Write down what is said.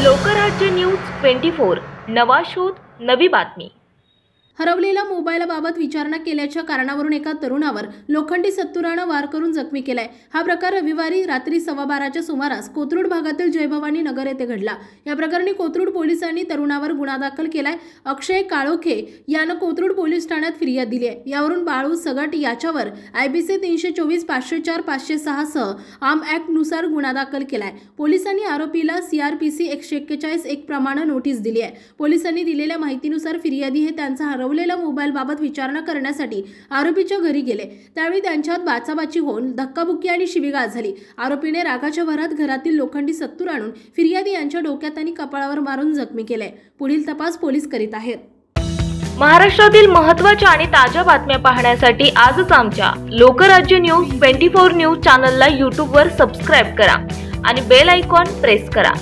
Lokrajya news 24 नवा शोध नवी बातमी। हरवलेल्या मोबाईलबाबत विचारणा केल्याच्या कारणावरून एका तरुणावर लोखंडी सत्तुराने वार करून जखमी केलाय। हा प्रकार रविवारी रात्री 12:15च्या सुमारास कोथरूड भागातील जयभवानी नगर येथे घडला। या प्रकरणी कोथरूड पोलिसांनी तरुणावर गुन्हा दाखल केलाय। अक्षय काळोखे यानं कोथरूड पोलीस ठाण्यात फिर्याद दिली आहे। यावरून बाळू सगट याच्यावर IPC 324 504 506 सह आर्म ऍक्ट नुसार गुन्हा दाखल केलाय। पोलिसांनी आरोपीला CRPC 141 प्रमाणे नोटीस दिली आहे। पोलिसांनी दिलेल्या माहितीनुसार फिर्यादी हे त्यांचा हरवलेल्या मोबाईल बाबत विचारणा करण्यासाठी आरोपीच्या घरी गेले। त्यावेळी त्यांच्यात बाचाबाची होऊन धक्काबुक्की आणि शिवीगाळ झाली। आरोपीने रागाच्या भरात घरातील लोखंडी सत्तूर आणून फिर्यादी यांच्या डोक्यात आणि कपाळावर मारून जखमी केले। पुढील तपास पोलीस करीत आहेत। महाराष्ट्रातील महत्त्वाच्या आणि ताज्या बातम्या पाहण्यासाठी आजच आमच्या लोकराज्य न्यूज 24 न्यूज चॅनलला YouTube वर सबस्क्राइब करा आणि बेल आयकॉन प्रेस करा।